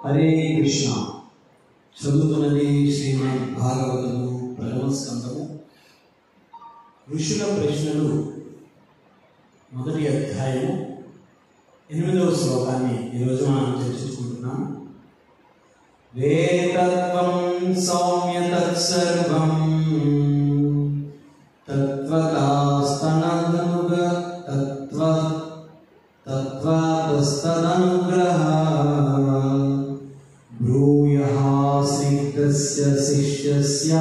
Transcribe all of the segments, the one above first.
హరే కృష్ణ. చదువుతున్నది శ్రీమద్ భాగవతము ప్రథమ స్కందము ఋషుల ప్రశ్నలు మొదటి అధ్యాయము 8వ శ్లోకాన్ని ఈరోజు మనం చర్చించుకుంటున్నాం. వేదత్వం సౌమ్య తత్సర్వం తత్వతాస్తననుగ తత్వతస్తదనుగ్రహ బ్రూయః స్నిగ్ధస్య శిష్యస్య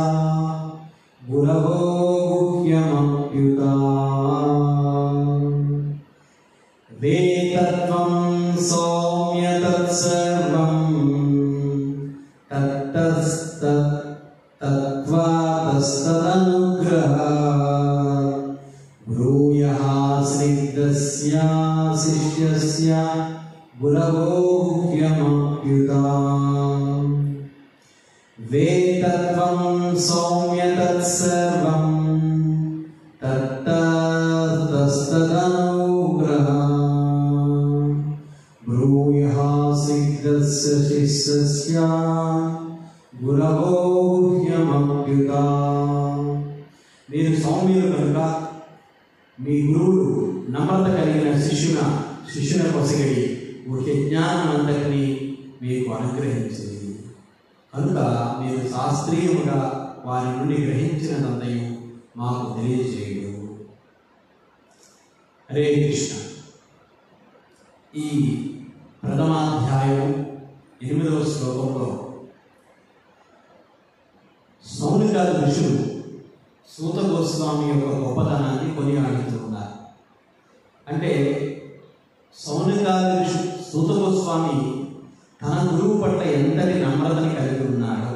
గురవో గుహ్యమప్యుతా. వేదత్వం సౌమ్య తత్సర్వం తత్వతస్తదనుగ్రహ బ్రూయః స్నిగ్ధస్య శిష్యస్య గురవో గుహ్యమప్యుతా. వేదత్వం సౌమ్య తత్సర్వం తత్తస్తదనుగ్రహ బ్రూయః స్నిగ్ధస్య శిష్యస్య గురవో గుహ్యమప్యుతా. మీరు సౌమ్యులు కనుక మీ గురువులు నమ్రత కలిగిన శిష్యుల కొసగడి ముఖ్య జ్ఞానం అంతటిని మీకు అనుగ్రహించింది కనుక మీరు శాస్త్రీయముగా వారి నుండి గ్రహించినదంతయు మాకు తెలియజేయడు. హరే కృష్ణ. ఈ ప్రథమాధ్యాయం 8వ శ్లోకంలో సౌనకాది ఋషులు సూత గోస్వామి యొక్క గొప్పతనాన్ని కొనియాడుతూ ఉన్నారు. అంటే సౌనకాది ఋషి సూత గోస్వామి తన గురువు పట్ల ఎంతటి నమ్రతని కలిగి ఉన్నాడో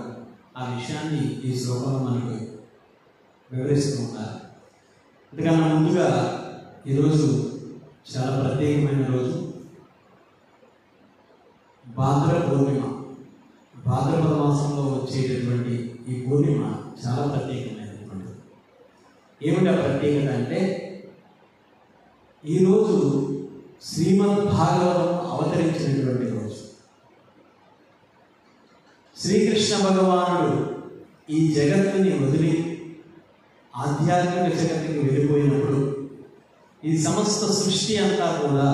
ఆ విషయాన్ని ఈ శ్లోకంలో మనకు వివరిస్తూ ఉన్నారు. అందుకన్నా ముందుగా ఈరోజు చాలా ప్రత్యేకమైన రోజు, భాద్ర పూర్ణిమ. భాద్రపద మాసంలో వచ్చేటటువంటి ఈ పూర్ణిమ చాలా ప్రత్యేకమైనటువంటి. ఏమిటా ప్రత్యేకత అంటే ఈరోజు శ్రీమద్ భాగవతం అవతరించినటువంటి రోజు. శ్రీకృష్ణ భగవానుడు ఈ జగత్తుని వదిలి ఆధ్యాత్మిక జగత్తుకి వెళ్ళిపోయినప్పుడు ఈ సమస్త సృష్టి అంతా కూడా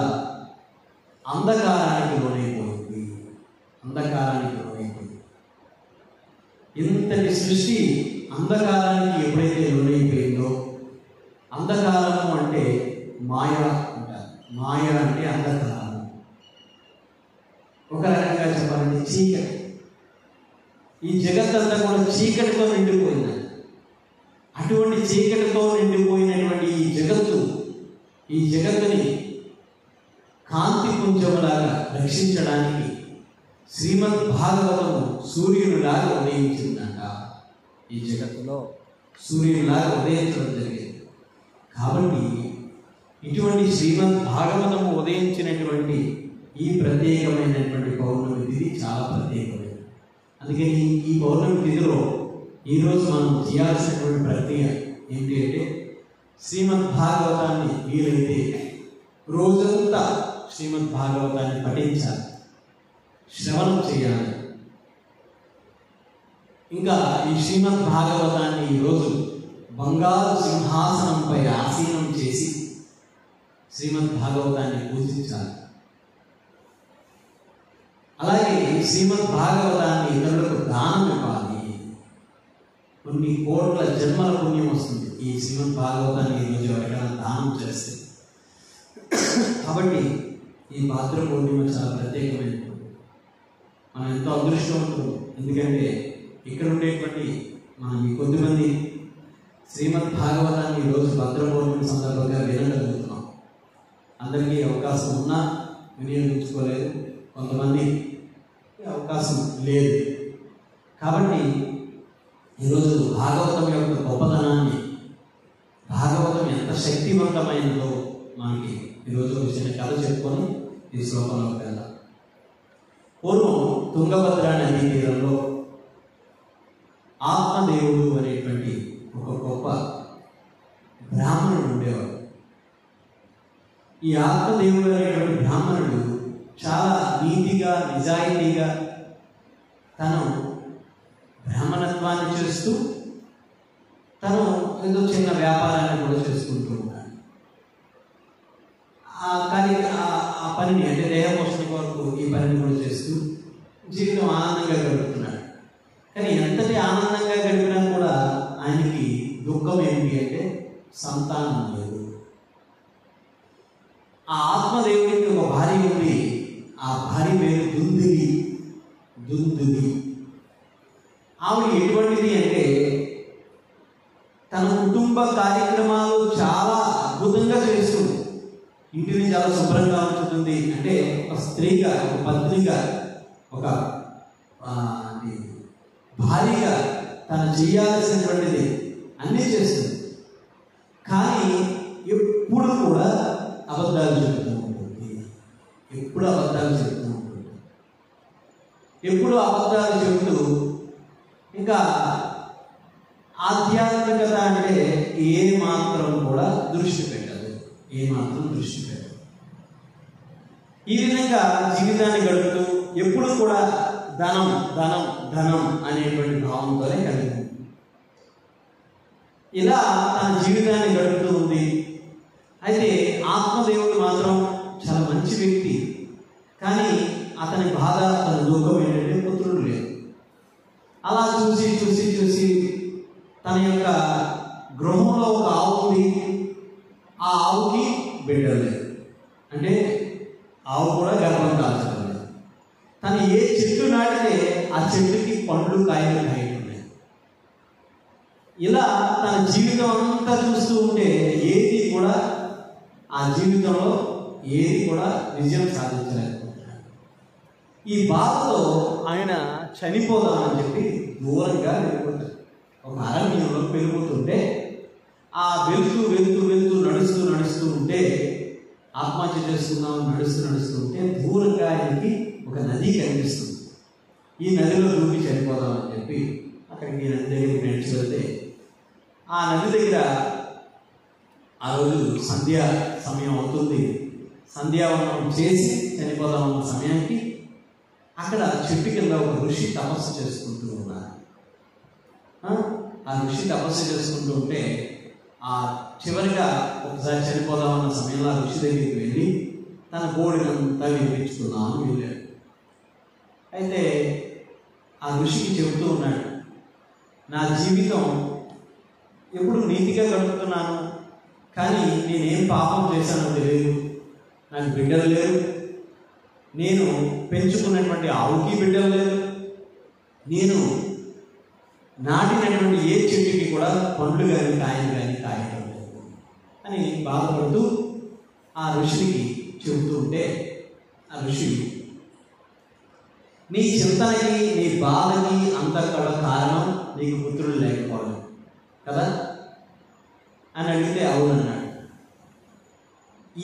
అంధకారానికి లోనైపోయింది. ఇంతటి సృష్టి అంధకారానికి ఎప్పుడైతే లోనైపోయిందో, అంధకారము అంటే మాయ అంటారు. మాయ అంటే అంధకారం. ఒక రకంగా చెప్పాలంటే చీకటి. ఈ జగత్తంతా కూడా చీకటితో నిండిపోయింది. అటువంటి చీకటితో నిండిపోయినటువంటి ఈ జగత్తుని కాంతి పుంజములాగా రక్షించడానికి శ్రీమద్ భాగవతము సూర్యునిలాగా ఉదయించిందంట. ఈ జగత్తులో సూర్యునిలాగా ఉదయించడం జరిగింది. కాబట్టి ఇటువంటి శ్రీమద్ భాగవతము ఉదయించినటువంటి ఈ ప్రత్యేకమైనటువంటి పౌర్ణమి తిథి చాలా ప్రత్యేకమైనది. అందుకని ఈ పౌర్ణమి తిథిలో ఈరోజు మనం చేయాల్సినటువంటి ప్రక్రియ ఏంటి అంటే శ్రీమద్ భాగవతాన్ని వీలైతే రోజంతా శ్రీమద్ భాగవతాన్ని పఠించాలి, శ్రవణం చేయాలి. ఇంకా ఈ శ్రీమద్ భాగవతాన్ని ఈరోజు బంగారు సింహాసనంపై ఆసీనం చేసి శ్రీమద్ భాగవతాన్ని పూజించాలి. అలాగే శ్రీమద్ భాగవతాన్ని ఇతరులకు దానం ఇవ్వాలి. కొన్ని కోట్ల జన్మల పుణ్యం వస్తుంది ఈ శ్రీమద్ భాగవతాన్ని ఈరోజు ఎవరికైనా దానం చేస్తే. కాబట్టి ఈ భాద్ర పూర్ణిమ చాలా ప్రత్యేకమైనటువంటి. మనం ఎంతో అదృష్టవంతులు. ఎందుకంటే ఇక్కడ ఉండేటువంటి మనం ఈ కొద్దిమంది శ్రీమద్ భాగవతాన్ని ఈరోజు భాద్ర పూర్ణిమ సందర్భంగా వినగలుగుతున్నాం. అందరికీ అవకాశం ఉన్నా వినియోగించుకోలేదు, కొంతమంది అవకాశం లేదు. కాబట్టి ఈరోజు భాగవతం యొక్క గొప్పతనాన్ని, భాగవతం ఎంత శక్తివంతమైనదో మనకి ఈరోజు చిన్న కథ చెప్పుకొని ఈ శ్లోకంలోకి వెళ్దాం. పూర్వం తుంగభద్రా నదీ తీరంలో ఆత్మదేవుడు అనేటువంటి ఒక గొప్ప బ్రాహ్మణుడు ఉండేవాడు. ఈ ఆత్మదేవుడు అనేటువంటి బ్రాహ్మణుడు చాలా నీతిగా నిజాయితీగా తను బ్రాహ్మణత్వాన్ని చేస్తూ తను ఏదో చిన్న వ్యాపారాన్ని కూడా చేసుకుంటూ ఉన్నాడు. కానీ ఆ పనిని అంటే దేహపోషణ కొరకు ఈ పనిని కూడా చేస్తూ జీవితం ఆనందంగా గడుపుతున్నాడు. కానీ ఎంతటి ఆనందంగా గడిపినా కూడా ఆయనకి దుఃఖం ఏంటి అంటే సంతానం లేదు. ఆ ఆత్మదేవుడికి ఒక భార్య ఉంది. ఆ భార్య పేరు దుందుది. ఆవిడ ఎటువంటిది అంటే తన కుటుంబ కార్యక్రమాలు చాలా అద్భుతంగా చేస్తుంది. ఇంటిని చాలా శుభ్రంగా ఉంచుతుంది. అంటే ఒక స్త్రీగా, ఒక పత్నిగా, ఒక భార్యగా తను చేయాల్సినటువంటిది అన్నీ చేస్తుంది. కానీ ఎప్పుడు కూడా అబద్ధాలు చెబుతూ ఉంటుంది. ఎప్పుడు అబద్ధాలు చెబుతూ ఇంకా ఆధ్యాత్మికత అంటే ఏ మాత్రం దృష్టి పెట్టదు. ఈ విధంగా జీవితాన్ని గడుపుతూ ఎప్పుడు కూడా ధనం ధనం ధనం అనేటువంటి భావంతోనే కలిగి ఉంది. ఇలా తన జీవితాన్ని గడుపుతూ ఉంది. అయితే ఆత్మదేవుడు మాత్రం చాలా మంచి వ్యక్తి. కానీ అతని బాధ, అతని దుఃఖం ఏంటంటే పుత్రుడు లేదు. అలా చూసి తన యొక్క గృహంలో ఒక ఆవు ఉంది. ఆ ఆవుకి బిడ్డలు లేదు. అంటే ఆవు కూడా గర్భం కాల్చడం లేదు. తను ఏ చెట్టు నాటితే ఆ చెట్టుకి పండ్లు కాయలు ఉన్నాయి. ఇలా తన జీవితం అంతా చూస్తూ ఉంటే ఆ జీవితంలో ఏది కూడా విజయం సాధించలేకపోతున్నాడు. ఈ బాధతో ఆయన చనిపోదామని చెప్పి దూరంగా వెళ్ళిపోతాడు. ఒక అరణ్యంలోకి వెళ్ళిపోతుంటే ఆ వెళ్తూ నడుస్తూ ఉంటే ఆత్మహత్య చేసుకుందాం నడుస్తూ ఉంటే దూరంగా ఆయనకి ఒక నది కనిపిస్తుంది. ఈ నదిలో దూకి చనిపోదామని చెప్పి అక్కడికి నది దగ్గరికి నడిచి వెళ్తే ఆ నది దగ్గర ఆ రోజు సంధ్యా సమయం అవుతుంది. సంధ్యావనం చేసి చనిపోదామన్న సమయానికి అక్కడ చెట్టు కింద ఒక ఋషి తపస్సు చేసుకుంటూ ఉన్నారు. ఆ ఋషి తపస్సు చేసుకుంటూ ఉంటే ఆ చివరిగా ఒకసారి చనిపోదామన్న సమయంలో ఆ ఋషి దగ్గరికి వెళ్ళి తన కోడినంతా వినిపించుకుందామని వెళ్ళాడు. అయితే ఆ ఋషికి చెబుతూ ఉన్నాడు, నా జీవితం ఎప్పుడు నీతిగా గడుపుతున్నాను, కానీ నేనేం పాపం చేశానో తెలియదు. నాకు బిడ్డలు లేరు. నేను పెంచుకున్నటువంటి ఆవుకి బిడ్డలు లేరు. నేను నాటినటువంటి ఏ చెట్టుకి కూడా పండ్లు కానీ కాయలు కానీ కాయడం లేదు అని బాధపడుతూ ఆ ఋషికి చెబుతూ ఉంటే ఆ ఋషి, నీ చింతనకి నీ బాధకి అంతా కూడా కారణం నీకు పుత్రులు లేకపోవడం కదా అని అడిగితే అవునన్నాడు.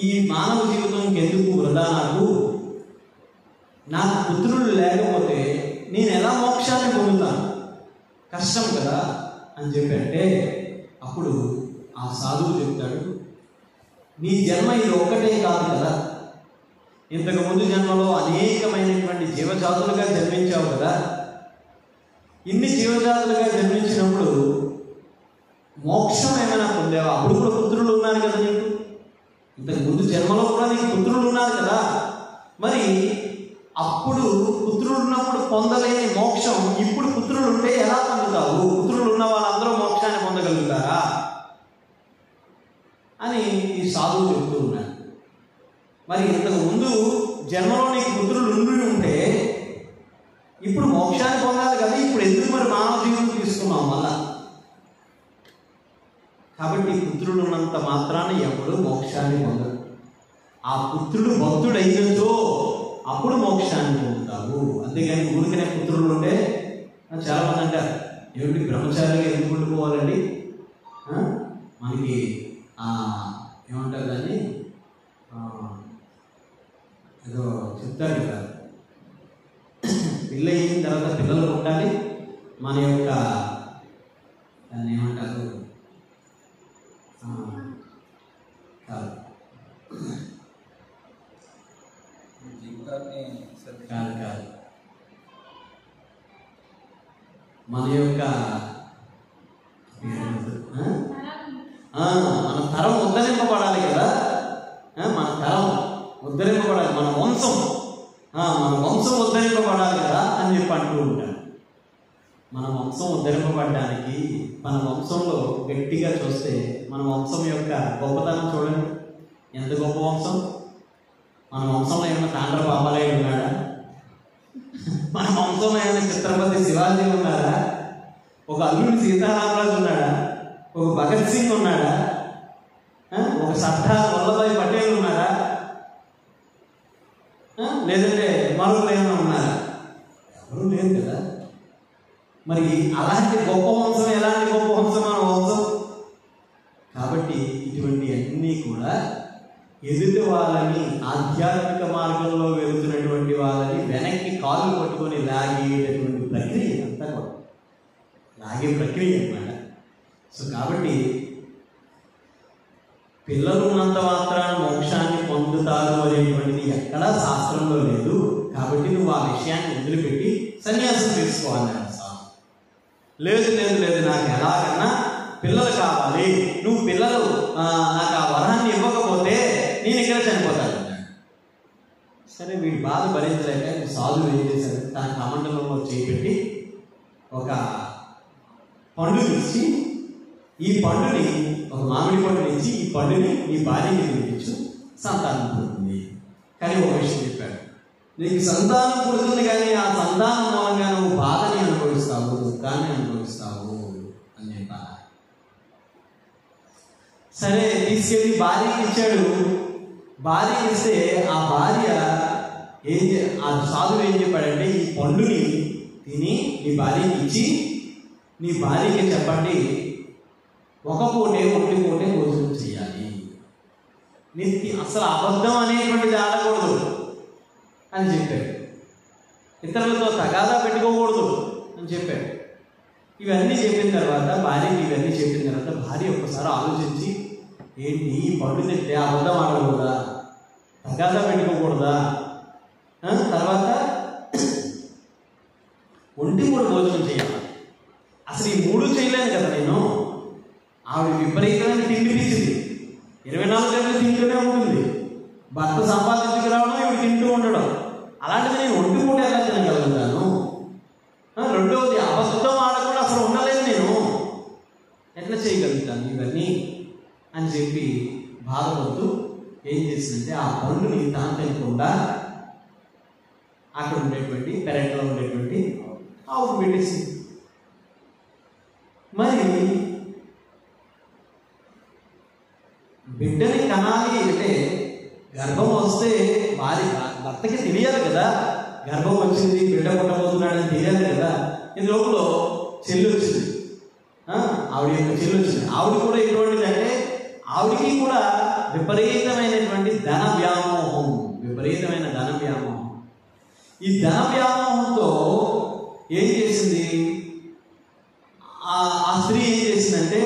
ఈ మానవ జీవితంకి ఎందుకు వృధా? నాకు పుత్రులు లేకపోతే నేను ఎలా మోక్షాన్ని పొందుతాను? కష్టం కదా అని చెప్పంటే అప్పుడు ఆ సాధువు చెప్తాడు, నీ జన్మ ఇది ఒక్కటే కాదు కదా, ఇంతకు ముందు జన్మలో అనేకమైనటువంటి జీవజాతులుగా జన్మించావు కదా. ఇన్ని జీవజాతులుగా జన్మించినప్పుడు మోక్షం ఏమైనా పొందేవా? అప్పుడు కూడా పుత్రులు ఉన్నారు కదా నీకు. ఇంతకు ముందు జన్మలో కూడా నీకు పుత్రులు ఉన్నారు కదా. మరి అప్పుడు పుత్రులు ఉన్నప్పుడు పొందలేని మోక్షం ఇప్పుడు పుత్రులు ఉంటే ఎలా పొందుతావు? పుత్రులు ఉన్న వాళ్ళందరూ మోక్షాన్ని పొందగలుగుతారా అని ఈ సాధువు చెబుతూ ఉన్నాడు. మరి ఇంతకు ముందు జన్మలో నీకు పుత్రులు ఉంటే ఇప్పుడు మోక్షాన్ని పొందాలి కదా. ఇప్పుడు ఎందుకు మరి మానవ జీవితం తీసుకున్నాం మళ్ళా? కాబట్టి పుత్రులు ఉన్నంత మాత్రాన ఎవడు మోక్షాన్ని పొందడు. ఆ పుత్రుడు భక్తుడైనచో అప్పుడు మోక్షాన్ని పొందుతావు. అంతేగాని ఊరికనే పుత్రులు ఉంటే చాలామంది అంటారు, ఏమిటి బ్రహ్మచారిగా ఎందుకు ఉండిపోవాలండి, మనకి ఏమంటారు దాన్ని ఏదో చెప్తారు కదా, పిల్ల అయిన తర్వాత పిల్లలు ఉండాలి, మన యొక్క దాన్ని ఏమంటారు కాదు జీవితాన్ని కాదు మన యొక్క మన తరం ఉద్ధరింపబడాలి కదా, మన తరం ఉద్ధరింపబడాలి, మన వంశం ఉద్ధరింపబడాలి కదా అని చెప్పి అంటూ ఉంటాను. మన వంశం ఉద్ధరింపబడడానికి మన వంశంలో గట్టిగా చూస్తే మన వంశం యొక్క గొప్పతనం చూడండి. ఎంత గొప్ప వంశం! మన వంశంలో ఏమైనా తాండ్ర బాబాలయ్య ఉన్నాడా? మన వంశంలో ఏమైనా ఛత్రపతి శివాజీ ఉన్నాడా? ఒక అల్లుడి సీతారామరాజు ఉన్నాడా? ఒక భగత్ సింగ్ ఉన్నాడా? ఒక సర్దార్ వల్లభాయ్ పటేల్ ఉన్నాడా? లేదంటే మరొకరు ఏమైనా ఉన్నారా? ఎవరు లేదు కదా. మరి అలాంటి గొప్ప వంశం, ఎలాంటి గొప్ప వంశం మన వంశం. కాబట్టి ఇటువంటి అన్నీ కూడా ఎదుటి వాళ్ళని, ఆధ్యాత్మిక మార్గంలో వెళుతున్నటువంటి వాళ్ళని వెనక్కి కాళ్ళు పట్టుకొని లాగేటటువంటి ప్రక్రియ అంతా కూడా లాగే ప్రక్రియ అన్నమాట. సో కాబట్టి పిల్లలు ఉన్నంత మాత్రాన మోక్షాన్ని పొందుతారు అనేటువంటిది ఎక్కడా శాస్త్రంలో లేదు. కాబట్టి నువ్వు ఆ విషయాన్ని వదిలిపెట్టి సన్యాసం తీసుకోవాలన్నాడు స్వామి. లేదు లేదు లేదు, నాకు ఎలాగన్నా పిల్లలు కావాలి, నువ్వు పిల్లలు నాకు ఆ వరాన్ని ఇవ్వకపోతే నేను ఇక్కడ చనిపోతాను అన్నాడు. సరే, వీడి బాధ భరించలేక సాధువు ఏం చేశాడు, తన కమండలంలో చేపెట్టి ఒక పండు ఇచ్చి, ఈ పండుని ఒక మామిడి పండుని ఇచ్చి, ఈ పండుని నీ భార్యకి తినిపించు, సంతానం పుడుతుంది. కానీ ఒక విషయం చెప్పాడు, నీకు సంతానం పుడుతుంది కానీ ఆ సంతానం మూలంగా నువ్వు బాధని అనుభవిస్తావు, దుఃఖాన్ని అనుభవిస్తావు అని చెప్పాలి. సరే, తీసుకెళ్ళి భార్యకి ఇచ్చాడు. భార్యకి ఇస్తే ఆ భార్య ఆ సాధువు ఏం చెప్పాడంటే, ఈ పండుని తిని నీ భార్యకి ఇచ్చి, నీ భార్యకి చెప్పండి ఒక పూటే ఒంటి పూటే భోజనం చేయాలి, అసలు అబద్ధం అనేటువంటిది ఆడకూడదు అని చెప్పాడు. ఇతరులతో తగాదా పెట్టుకోకూడదు అని చెప్పాడు. ఇవన్నీ చెప్పిన తర్వాత భార్యకి ఇవన్నీ చెప్పిన తర్వాత భార్య ఒక్కసారి ఆలోచించి, ఏంటి ఈ పండు తింటే అబద్ధం ఆడకూడదా, తగాదా పెట్టుకోకూడదా, తర్వాత ఒంటి కూడా భోజనం చేయాలి, అసలు ఈ మూడు చేయలేను కదా నేను. ఆవిడ విపరీతమైన తిండి పిచ్చింది, 24 గంటలు తింటూనే ఉంటుంది. భర్త సంపాదించుకురావడం, ఇవి తింటూ ఉండడం. అలాంటిది నేను ఒంటి పూట ఎలా తినగలుగుతాను? రెండవది, అబద్ధం ఆడకుండా అసలు ఉండలేదు, నేను ఎట్లా చేయగలుగుతాను ఇవన్నీ అని చెప్పి బాధపడుతూ ఏం చేసిందంటే, ఆ పండుని తాను తినకుండా అక్కడ ఉండేటువంటి పెరట్లో ఉండేటువంటి ఆవుకు పెట్టేసింది. మరి బిడ్డని కనాలి అంటే గర్భం వస్తే భర్తకి తెలియాలి కదా, గర్భం వచ్చింది, బిడ్డ పుట్టబోతున్నాడని తెలియాలి కదా. ఈ లోపల చెల్లి వచ్చింది, ఆవిడ యొక్క చెల్లి వచ్చింది. ఆవిడ కూడా ఎటువంటిది అంటే, ఆవిడికి కూడా విపరీతమైనటువంటి ధన వ్యామోహం, విపరీతమైన ధన వ్యామోహం. ఈ ధన వ్యామోహంతో ఏం చేసింది ఆ స్త్రీ, ఏం చేసిందంటే,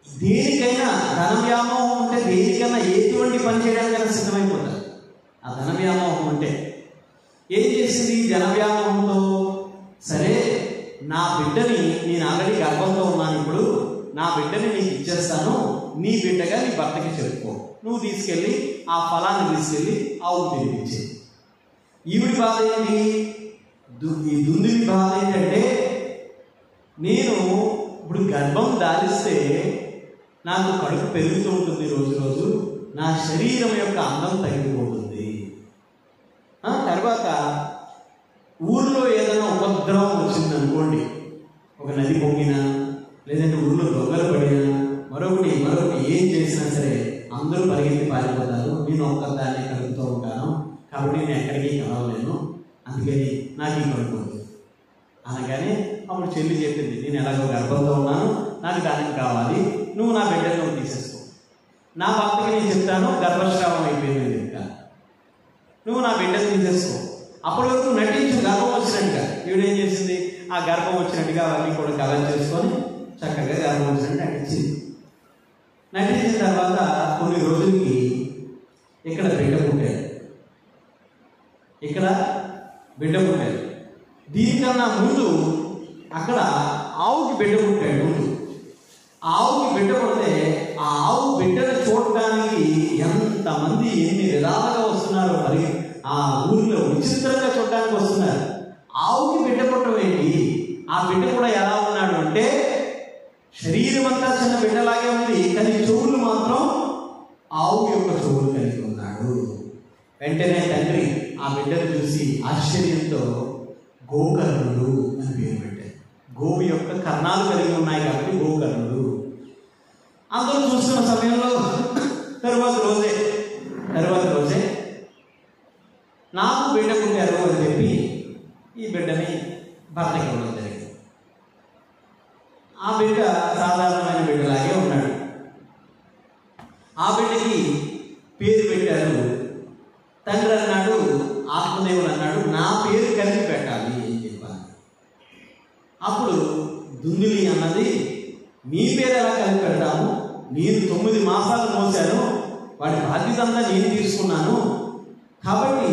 దేనికైనా ధన వ్యామోహం ఉంటే దేనికైనా ఎటువంటి పని చేయడానికైనా సిద్ధమైపోతారు. ఆ ధన వ్యామోహం ఉంటే ఏం చేసింది, ధన వ్యామోహంతో, సరే నా బిడ్డని, నేను ఆల్రెడీ గర్భంతో ఉన్నాను, ఇప్పుడు నా బిడ్డని నీకు ఇచ్చేస్తాను, నీ బిడ్డగా నీ భర్తకి చెప్పుకో, నువ్వు తీసుకెళ్ళి ఆ ఫలాన్ని తీసుకెళ్ళి ఆవుకు తినిపించే. ఈవిడి బాధ ఏంటి, ఈ దుందుని బాధ ఏంటంటే, నేను ఇప్పుడు గర్భం దారిస్తే నాకు కడుపు పెరుగుతూ ఉంటుంది, రోజు రోజు నా శరీరం యొక్క అందం తగ్గిపోతుంది. తర్వాత ఊర్లో ఏదైనా ఉపద్రవం వచ్చిందనుకోండి, ఒక నది పొంగినా, లేదంటే ఊళ్ళో దొంగలు పడినా, మరొకటి ఏం చేసినా సరే అందరూ పరిగెత్తి పారిపోతారు, నేను ఒక్కదాన్ని కలుగుతూ ఉంటాను, కాబట్టి నేను ఎక్కడికి కలవలేను, అందుకని నాకు ఈ కడుపు అనగానే అప్పుడు చెల్లి చెప్పింది, నేను ఎలాగో గర్భంతో ఉన్నాను, నాకు దానికి కావాలి, నువ్వు నా బిడ్డను తీసేసుకో, నా భర్తకి నేను చెప్తాను గర్భస్రావం అయిపోయింది చెప్తాను, నువ్వు నా బిడ్డను తీసేసుకో. అప్పటి వరకు నటించు గర్భం వచ్చినట్టుగా. ఈవిడేం చేసింది, ఆ గర్భం వచ్చినట్టుగా అవన్నీ కూడా కవర్ చేసుకొని చక్కగా గర్భం వచ్చినట్టు నటించింది. నటించిన తర్వాత కొన్ని రోజులకి ఇక్కడ బిడ్డ పుట్టారు. దీనికన్నా ముందు అక్కడ ఆవుకి బిడ్డ పుట్టాడు ముందు. ఆవుకి బిడ్డ పుడితే ఆ ఆవు బిడ్డను చూడడానికి ఎంతమంది ఎన్ని విధాలుగా వస్తున్నారో మరి ఆ ఊరిలో విచిత్రంగా చూడడానికి వస్తున్నారు. ఆవుకి బిడ్డ పుట్టడం ఏంటి? ఆ బిడ్డ కూడా ఎలా ఉన్నాడు అంటే శరీరం అంతా చిన్న బిడ్డలాగే ఉంది, కానీ చెవులు మాత్రం ఆవు యొక్క చెవులు కలిగి ఉన్నాడు. వెంటనే తండ్రి ఆ బిడ్డను చూసి ఆశ్చర్యంతో గోకర్ణుడు అని పేరు పెట్టారు. గోవు యొక్క కర్ణాలు కలిగి ఉన్నాయి కాబట్టి గోకర్ణుడు. అందరూ చూస్తున్న సమయంలో తర్వాత రోజే నాకు బిడ్డ పుట్టారు అని చెప్పి ఈ బిడ్డని భర్తకి ఇవ్వడం జరిగింది. ఆ బిడ్డ సాధారణమైన బిడ్డలాగే ఉన్నాడు. ఆ బిడ్డకి పేరు పెట్టారు. తండ్రి అన్నాడు, ఆత్మదేవుడు అన్నాడు, నా పేరు కలిపి పెట్టాలి అని చెప్పాను. అప్పుడు దుందులి అన్నది, మీ పేరు ఎలా కలిపి పెడతాము? నేను 9 మాసాలు మోసాను, వాడి బాధ్యత అంతా నేను తీసుకున్నాను, కాబట్టి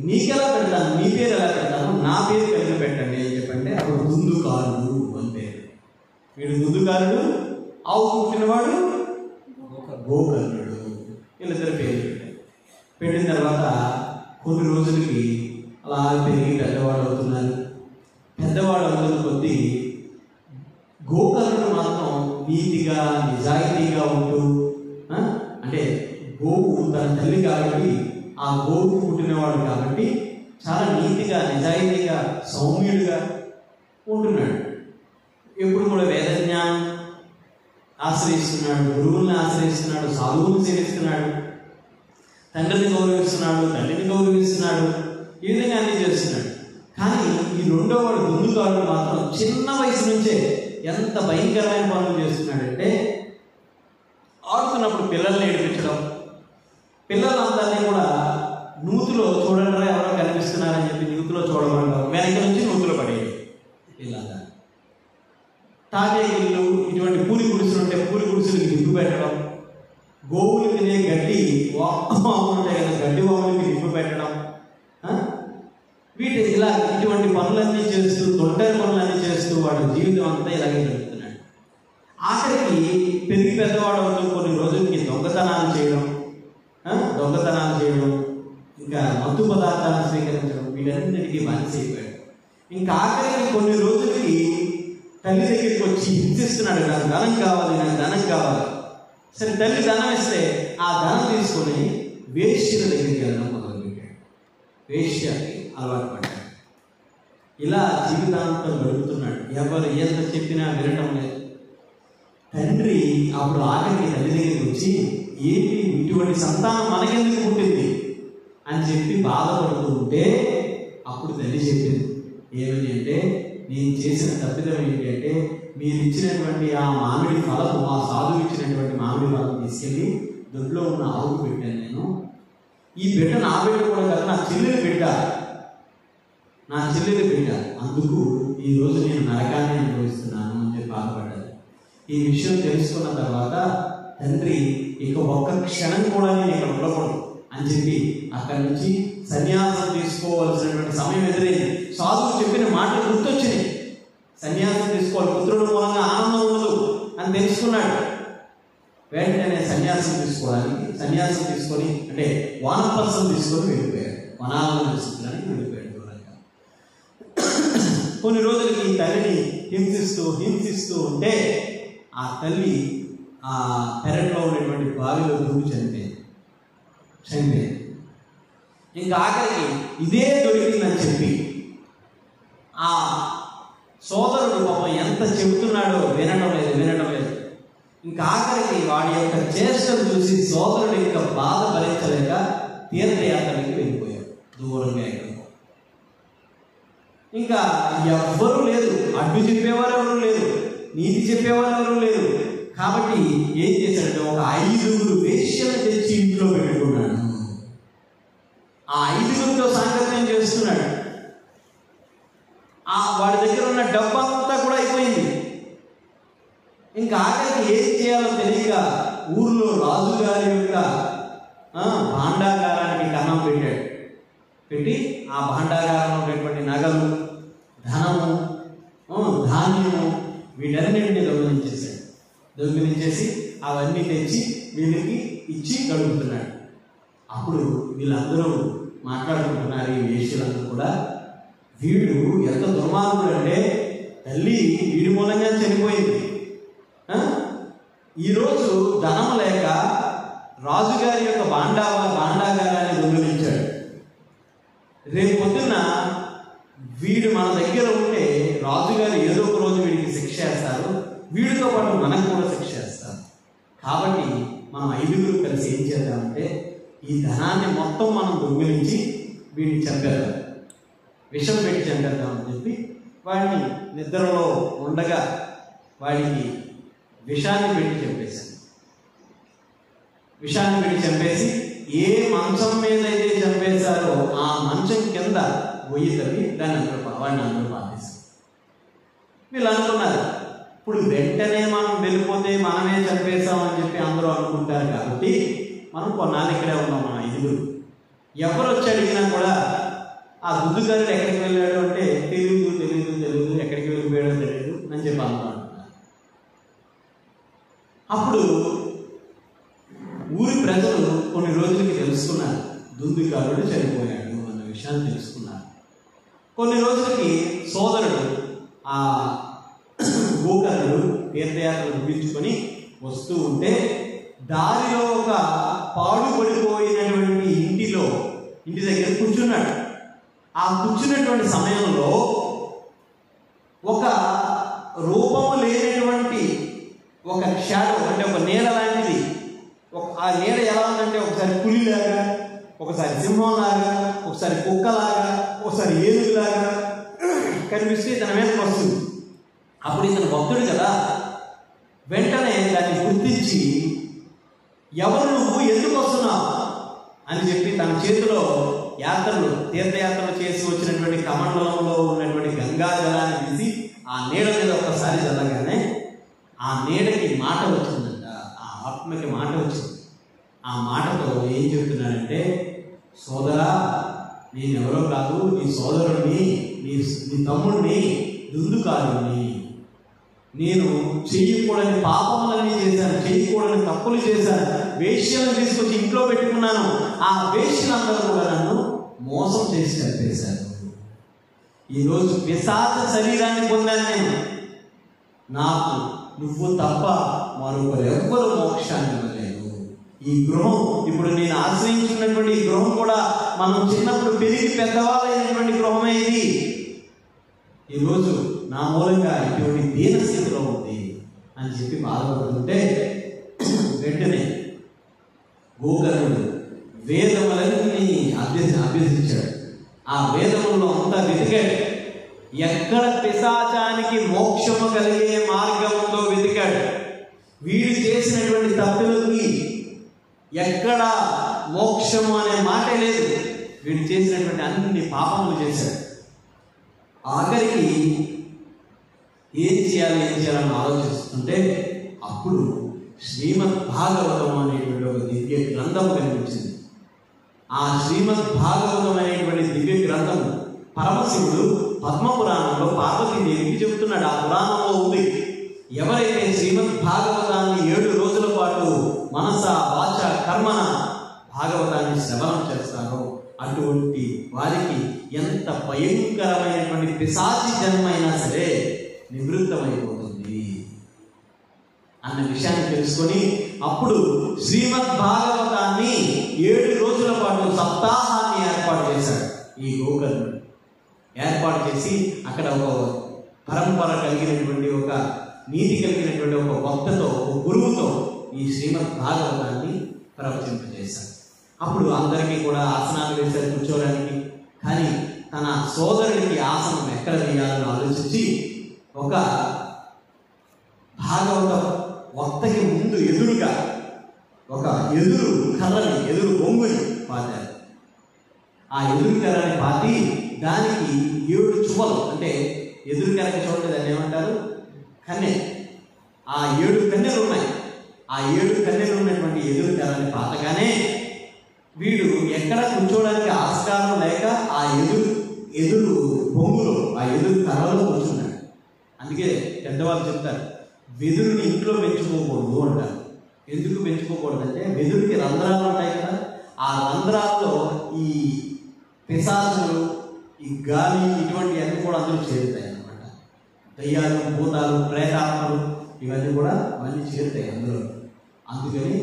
నీకెలా పెడతాను, నీ పేరు ఎలా పెడతాను, నా పేరు కలిపి పెట్టండి అని చెప్పంటే అప్పుడు దుందుకారుడు అని పేరు. వీడు దుందుకారుడు, ఆవు పుట్టినవాడు గోకర్ణుడు. వీళ్ళిద్దరు పేరు పెట్టిన తర్వాత కొన్ని రోజులకి అలా పెరిగి పెద్దవాడు అవుతున్నారు. పెద్దవాడు అవుతున్న కొద్దీ గోకర్ణుడు మాత్రం నీతిగా నిజాయితీగా ఉంటూ, అంటే గోవు తన తల్లి కాబట్టి ఆ గోవుకు పుట్టినవాడు కాబట్టి చాలా నీతిగా నిజాయితీగా సౌమ్యుడిగా ఉంటున్నాడు. ఎప్పుడు కూడా వేదజ్ఞానం ఆశ్రయిస్తున్నాడు, గురువుల్ని ఆశ్రయిస్తున్నాడు, సాధువుని సేవిస్తున్నాడు, తండ్రిని గౌరవిస్తున్నాడు, తల్లిని గౌరవిస్తున్నాడు, ఈ విధంగా అన్ని చేస్తున్నాడు. కానీ ఈ రెండో వాడు దుందుకారుడు మాత్రం చిన్న వయసు నుంచే ఎంత భయంకరమైన పనులు చేస్తున్నాడంటే, ఆడుతున్నప్పుడు పిల్లల్ని ఏడిపించడం, పిల్లలందరినీ కూడా నూతులో చూడండి ఎవరో కనిపిస్తున్నారని చెప్పి నూతులో చూడమంటాం, వెనక నుంచి నూతులో పడేది. ఇలాగా తాటేగిళ్ళు ఇటువంటి పూరి గుడిసెలు ఉంటే పూరి గుడిసెలకి నిప్పు పెట్టడం, గోవులు తినే గడ్డి వాములు ఉంటాయి కదా, గడ్డి వాములకి నిప్పు పెట్టడం, ఇటువంటి పనులన్నీ చేస్తూ తొంటరి పనులన్నీ చేస్తూ వాడి జీవితం అంతా ఇలాగే జరుగుతున్నాడు. ఆఖరికి పెరిగి పెద్దవాడు అవుతూ కొన్ని రోజులకి దొంగతనాలు చేయడం, ఇంకా మత్తు పదార్థాలు స్వీకరించడం, వీటన్నిటికీ బానిస అయిపోయాడు. ఇంకా ఆఖరికి కొన్ని రోజులకి తల్లి దగ్గరికి వచ్చి హింసిస్తున్నాడు, నాకు ధనం కావాలి. సరే తల్లి ధనం ఇస్తే ఆ ధనం తీసుకొని వేశ్యల దగ్గరికి వెళ్ళడం మొదలుపెట్టాడు. వేశ్యకి అలవాటు పడ్డాడు. ఇలా జీవితాంతం గడుపుతున్నాడు. ఎవరు ఎంత చెప్పినా వినటం లేదు. తండ్రి అప్పుడు ఆఖరికి తల్లి దగ్గరికి వచ్చి, ఏంటి ఇటువంటి సంతానం మనకెందుకు పుట్టింది అని చెప్పి బాధపడుతూ ఉంటే అప్పుడు తల్లి చెప్పింది ఏమని అంటే, నేను చేసిన తప్పిదం ఏంటి అంటే, మీరు ఇచ్చినటువంటి ఆ మామిడి ఫలము, ఆ సాధువు ఇచ్చినటువంటి మామిడి ఫలం తీసుకెళ్ళి దొడ్లో ఉన్న ఆవుకు పెట్టాను నేను. ఈ బిడ్డ నా బిడ్డ కూడా కాదు, నా చెల్లెలు బిడ్డ. అందుకు ఈరోజు నేను నరకాన్ని అనుభవిస్తున్నాను అని చెప్పి బాధపడ్డాను. ఈ విషయం తెలుసుకున్న తర్వాత తండ్రి ఇక ఒక్క క్షణం కూడా నేను ఇక్కడ ఉండకూడదు అని చెప్పి అక్కడి నుంచి సన్యాసం తీసుకోవాల్సినటువంటి సమయం ఎదురైంది. సాధువు చెప్పిన మాటలు గుర్తొచ్చినాయి. సన్యాసం తీసుకోవాలి, పుత్రుడు మూలంగా ఆనందం ఉండదు అని తెలుసుకున్నాడు. వెంటనే సన్యాసం తీసుకొని అంటే వానప్రస్థం తీసుకొని వెళ్ళిపోయాడు. వనాలను నివసించడానికి వెళ్ళిపోయాడు. కొన్ని రోజులకి ఈ తల్లిని హింసిస్తూ ఉంటే ఆ తల్లి ఆ పెరట్లో ఉన్నటువంటి బావిలో దూకి చనిపోయింది. ఇంకా ఆఖరికి ఇదే దొరికిందని చెప్పి ఆ సోదరుడు పాపం ఎంత చెబుతున్నాడో వినడం లేదు. ఇంకా ఆఖరికి వాడి యొక్క చేష్టను చూసి సోదరుడు ఇంకా బాధ భరించలేక తీర్థయాత్రకి వెళ్ళిపోయాడు దూరంగా. ఇంకా ఎవ్వరూ లేదు, అడ్డు చెప్పేవారు ఎవరు లేరు, నీతి చెప్పేవారు ఎవరు లేరు. కాబట్టి ఏం చేశాడంటే ఒక 5 వేశ్యలను తెచ్చి ఇంట్లో పెట్టుకున్నాడు. ఆ 5 సాంగత్యం చేస్తున్నాడు. వాడి దగ్గర ఉన్న డబ్బు అంతా కూడా అయిపోయింది. ఇంకా ఆఖరికి ఏం చేయాలో తెలియక ఊర్లో రాజుగారి యొక్క భాండాగారానికి కన్నం పెట్టి ఆ భాండాగారంలో ఉన్నటువంటి నగలు, ధనము, దొంగిలించేసి అవన్నీ తెచ్చి వీళ్ళకి ఇచ్చి గడుపుతున్నాడు. అప్పుడు వీళ్ళందరూ మాట్లాడుకుంటున్నారు, ఈ వేశ్యలందరూ కూడా, వీడు ఎంత దుర్మార్గుడు అంటే తల్లి వీడి మూలంగా చనిపోయింది. ఈరోజు ధనం లేక రాజుగారి యొక్క భాండాగారాన్ని దొంగిలించాడు. రేపు పొద్దున్న వీడు మన దగ్గర ఉంటే రాజుగారు ఏదో ఒక రోజు వీడికి శిక్ష వేస్తారు, వీడితో పాటు మనకు కూడా శిక్ష వేస్తారు. కాబట్టి మనం 5 కలిసి ఏం చేద్దామంటే ఈ ధనాన్ని మొత్తం మనం దొంగిలించి వీడిని చంపేద్దాం, విషం పెట్టి చంపేద్దామని చెప్పి వాడిని నిద్రలో ఉండగా వాడికి విషాన్ని పెట్టి చంపేశాను. విషాన్ని పెట్టి చంపేసి ఏ మంచం మీద అయితే చంపేశారో ఆ మంచం కింద గొయ్యి తవ్వి వాడిని అందరూ పారేశారు. వీళ్ళు అనుకున్నారు, ఇప్పుడు వెంటనే మనం వెళ్ళిపోతే మనమే చంపేశామని చెప్పి అందరూ అనుకుంటారు. కాబట్టి మనం కొన్నాళ్ళు ఇక్కడే ఉన్నాం. మన 5 ఎవరు వచ్చి అడిగినా కూడా ఆ దుద్దుగారుడు ఎక్కడికి వెళ్ళాడు అంటే తెలియదు, ఎక్కడికి వెళ్ళిపోయాడో తెలియదు అని చెప్పి అనుకుంటున్నారు. అప్పుడు ఊరి ప్రజలు కొన్ని రోజులకి తెలుసుకున్నారు, దుందుకారుడు చనిపోయాడు అన్న విషయాన్ని తెలుసుకున్నారు. కొన్ని రోజులకి సోదరుడు ఆ గోకర్ణుడు తీర్థయాత్రలు ముగించుకొని వస్తూ ఉంటే దారిలో ఒక పాడుపడిపోయినటువంటి ఇంటి దగ్గర కూర్చున్నాడు. ఆ కూర్చున్నటువంటి సమయంలో ఒక రూపము లేనటువంటి ఒక షాడో, అంటే ఒక నీడ లాంటిది, ఆ నీడ ఎలా ఉందంటే ఒకసారి పులిలాగా, ఒకసారి సింహంలాగా, ఒకసారి కుక్కలాగా, ఒకసారి ఏనుగులాగా కనిపిస్తే తన మీదకి వస్తుంది. అప్పుడు ఇతను భక్తుడు కదా, వెంటనే దాన్ని గుర్తించి ఎవరు నువ్వు, ఎందుకు వస్తున్నావు అని చెప్పి తన చేతిలో తీర్థయాత్రలు చేసి వచ్చినటువంటి కమండలంలో ఉన్నటువంటి గంగా జలాన్ని తీసి ఆ నీడ మీద ఒక్కసారి చల్లగానే ఆ నీడకి మాట వచ్చిందంట, ఆ ఆత్మకి మాట వచ్చింది. ఆ మాటతో ఏం చెప్తున్నాడంటే, సోదరా నేనెవరో కాదు, నీ సోదరుడిని, నీ తమ్ముడిని, దుందుకారుడిని. నేను చెయ్యకూడని పాపములన్నీ చేశాను, చెయ్యకూడని తప్పులు చేశాను, వేశ్యలను తీసుకొచ్చి ఇంట్లో పెట్టుకున్నాను. ఆ వేశ్యలందరూ కూడా నన్ను మోసం చేసి చంపేశారు. ఈరోజు పిశాచ శరీరాన్ని పొందాను నేను. నాకు నువ్వు తప్ప మరొకరెవ్వరు మోక్షాన్ని ఇవ్వలేదు. ఈ గృహం, ఇప్పుడు నేను ఆశ్రయించుకున్నటువంటి ఈ గృహం కూడా మనం చిన్నప్పుడు పెరిగి పెద్దవాళ్ళైనటువంటి గృహమే ఇది. ఈరోజు నా మూలంగా ఇటువంటి దీనస్థితిలో ఉంది అని చెప్పి బాధపడుతుంటే వెంటనే గోకర్ణుడు వేదములన్నీ అభ్యసించాడు. ఆ వేదముల్లో అంతా వెతికాడు. ఎక్కడ పిశాచానికి మోక్షము కలిగే మార్గం ఉందో వెతికాడు. వీడు చేసినటువంటి తప్పులకి ఎక్కడ మోక్షము అనే మాట లేదు. వీడు చేసినటువంటి అన్ని పాపములు చేశాడు. ఆఖరికి ఏం చేయాలని ఆలోచిస్తుంటే అప్పుడు శ్రీమద్ భాగవతం అనేటువంటి ఒక దివ్య గ్రంథం కనిపించింది. ఆ శ్రీమద్ భాగవతం అనేటువంటి దివ్య గ్రంథం పరమశివుడు పద్మపురాణంలో పార్వతీదేవికి చెబుతున్నాడు. ఆ పురాణంలో ఉంది, ఎవరైతే శ్రీమద్ భాగవతాన్ని 7 రోజుల పాటు మనస వాచ కర్మన భాగవతాన్ని శ్రవణం చేస్తారో అటువంటి వారికి ఎంత భయంకరమైనటువంటి పిశాచి జన్మైనా సరే నివృత్తమైపోతుంది అన్న విషయాన్ని తెలుసుకొని అప్పుడు శ్రీమద్ భాగవతాన్ని 7 రోజుల పాటు సప్తాహాన్ని ఏర్పాటు చేశాడు. ఈ గోకర్ణుడు ఏర్పాటు చేసి అక్కడ ఒక పరంపర కలిగినటువంటి, ఒక నీతి కలిగినటువంటి ఒక భక్తతో, ఒక గురువుతో ఈ శ్రీమద్ భాగవతాన్ని ప్రవచింపజేశాడు. అప్పుడు అందరికీ కూడా ఆసనాలు వేశారు కూర్చోవడానికి. కానీ తన సోదరుడికి ఆసనం ఎక్కడ వేయాలని ఆలోచించి ఒక భాగవత వక్తకి ముందు ఎదురుగా ఒక ఎదురు బొంగుని పాతారు. ఆ ఎదురు కర్రని పాతి దానికి 7 చువ్వలు, అంటే ఎదురు కర్రకి చూడండి దాన్ని ఏమంటారు, కన్నె. ఆ 7 కన్నెలు ఉన్నాయి. ఆ 7 కన్నెలు ఉన్నటువంటి ఎదురు కర్రని పాతగానే వీడు ఎక్కడ కూర్చోవడానికి ఆస్కారం లేక ఆ ఎదురు బొంగులో, ఆ ఎదురు కర్రలో కూర్చున్నాడు. అందుకే పెద్దవాళ్ళు చెప్తారు, వెదురుని ఇంట్లో పెంచుకోకూడదు అంటారు. ఎందుకు పెంచుకోకూడదంటే వెదురుకి రంధ్రాలు ఉంటాయి కదా, ఆ రంధ్రాల్లో ఈ పిశాచులు, ఈ గాలి, ఇటువంటివన్నీ కూడా అందులో చేరుతాయి అన్నమాట. దయ్యాలు, భూతాలు, ప్రేతాత్మలు ఇవన్నీ కూడా అవన్నీ చేరుతాయి అందులో. అందుకని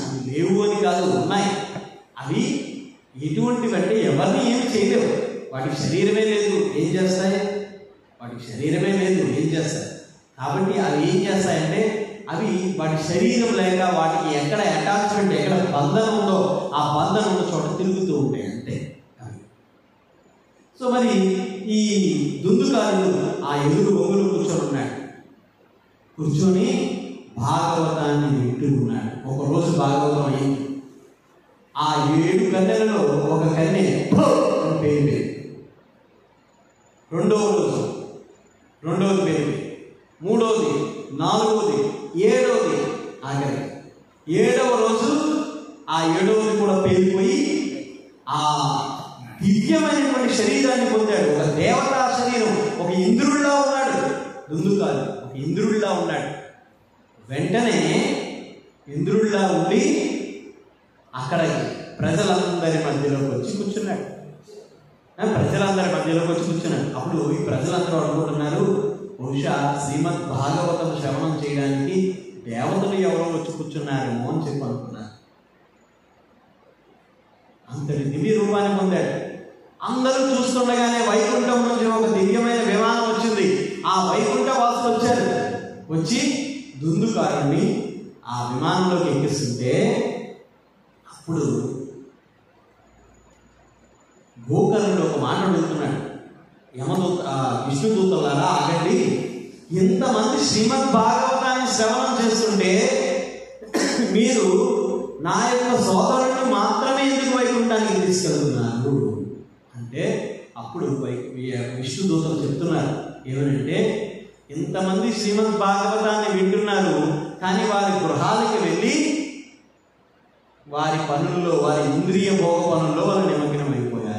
అవి లేవు అని కాదు, ఉన్నాయి. అవి ఎటువంటివంటే ఎవరిని ఏమి చేయలేవు. వాటికి శరీరమే లేదు, ఏం చేస్తాయి? వాటికి శరీరమే లేదు, ఏం చేస్తాయి? కాబట్టి అవి ఏం చేస్తాయంటే అవి వాటి శరీరం లేక వాటికి ఎక్కడ అటాచ్మెంట్, ఎక్కడ బంధనం ఉందో ఆ బంధనం ఉన్న చోట తిరుగుతూ ఉంటాయి అంతే. సో మరి ఈ దుందుకారుడు ఆ ఎదురు ఒంగులు కూర్చొని ఉన్నాడు. కూర్చొని భాగవతాన్ని వింటూ ఉన్నాడు. ఒకరోజు భాగవతం అయింది. ఆ 7 కన్యలలో ఒక కన్య పేరు. రెండవది పేరు, మూడవది, నాలుగవది, 7వది, ఆఖరి 7వ రోజు ఆ 7వది కూడా పేలిపోయి ఆ దివ్యమైనటువంటి శరీరాన్ని పొందాడు. ఒక దేవతా శరీరం, ఒక ఇంద్రుడిలా ఉన్నాడు. దుందుకారు ఒక ఇంద్రుడిలా ఉన్నాడు. వెంటనే ఇంద్రుడిలా ఉండి అక్కడ ప్రజలందరి మధ్యలోకి వచ్చి కూర్చున్నాడు. అప్పుడు ఈ ప్రజలందరూ అనుకుంటున్నారు, బహుశా శ్రీమద్ భాగవతం శ్రవణం చేయడానికి దేవతలు ఎవరో వచ్చి కూర్చున్నారేమో అని చెప్పి అనుకున్నారు. అంతటి దివ్య రూపాన్ని పొందాడు. అందరూ చూస్తుండగానే వైకుంఠం నుంచి ఒక దివ్యమైన విమానం వచ్చింది. ఆ వైకుంఠ వాసులు వచ్చారు. వచ్చి దుందుకారుణ్ణి ఆ విమానంలోకి ఎక్కిస్తుంటే అప్పుడు గోకర్ణుడు ఒక మాట అడుగుతున్నాడు. విష్ణుదూతలారా ఆగండి, ఎంతమంది శ్రీమద్ భాగవతాన్ని శ్రవణం చేస్తుంటే మీరు నా యొక్క సోదరుడిని మాత్రమే ఎందుకు వైకుంఠానికి తీసుకెళ్తున్నారు అంటే అప్పుడు విష్ణుదూతలు చెప్తున్నారు ఏమనంటే, ఇంతమంది శ్రీమద్ భాగవతాన్ని వింటున్నారు, కానీ వారి గృహాలకి వెళ్ళి వారి పనుల్లో, వారి ఇంద్రియ భోగ పనుల్లో వాళ్ళు నిమగ్నమైపోయారు.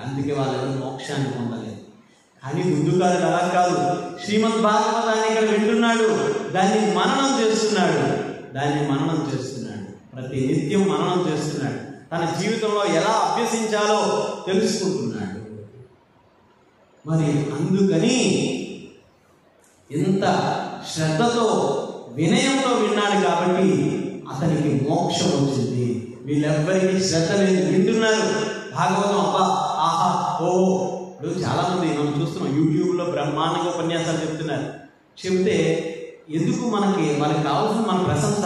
అందుకే వాళ్ళు మోక్షాన్ని పొందలేదు. కానీ దుందుకారుడు అలా కాదు. శ్రీమద్ భాగవతాన్ని ఇక్కడ వింటున్నాడు, దాన్ని మననం చేస్తున్నాడు. ప్రతి నిత్యం మననం చేస్తున్నాడు. తన జీవితంలో ఎలా అభ్యసించాలో తెలుసుకుంటున్నాడు. మరి అందుకని ఇంత శ్రద్ధతో వినయంతో విన్నాడు కాబట్టి అతనికి మోక్షం వచ్చింది. వీళ్ళెవ్వరికీ శ్రద్ధ లేదు, వింటున్నారు భాగవతం. అబ్బా, ఆహా, ఓ. ఇప్పుడు చాలామంది మనం చూస్తున్నాం యూట్యూబ్లో బ్రహ్మాండంగా ఉపన్యాసాలు చెప్తున్నారు. చెప్తే ఎందుకు వాళ్ళకి కావాల్సిన మన ప్రశంస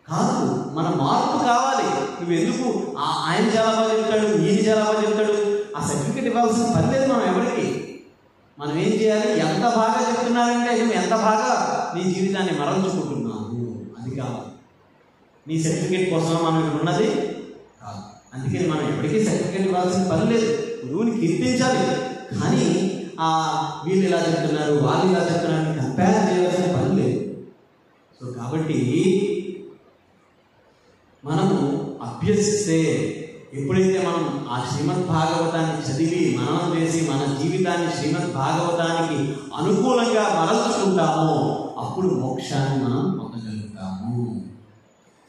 కాదు, మన మార్పు కావాలి. నువ్వు ఎందుకు ఆయన చాలా బాగా చెప్తాడు, ఈయన చాలా బాగా చెప్తాడు, ఆ సర్టిఫికెట్ ఇవ్వాల్సిన పని లేదు మనం ఎవరికి. మనం ఏం చేయాలి? ఎంత బాగా చెప్తున్నారంటే నువ్వు ఎంత బాగా నీ జీవితాన్ని మరల్చుకుంటున్నావు, అది కావాలి. నీ సర్టిఫికేట్ కోసం మనం ఇక్కడ ఉన్నది కాదు. అందుకని మనం ఎవరికి సర్టిఫికేట్ ఇవ్వాల్సిన పని లేదు. గురువుని కీర్తించాలి, కానీ వీళ్ళు ఇలా చెప్తున్నారు, వాళ్ళు ఇలా చెప్తున్నారు కంపేర్ చేయాల్సిన పని లేదు. సో కాబట్టి మనము అభ్యసిస్తే, ఎప్పుడైతే మనం ఆ శ్రీమద్ భాగవతాన్ని చదివి మననం చేసి మన జీవితాన్ని శ్రీమద్ భాగవతానికి అనుకూలంగా మరల్చుకుంటామో అప్పుడు మోక్షాన్ని మనం పొందగలుగుతాము.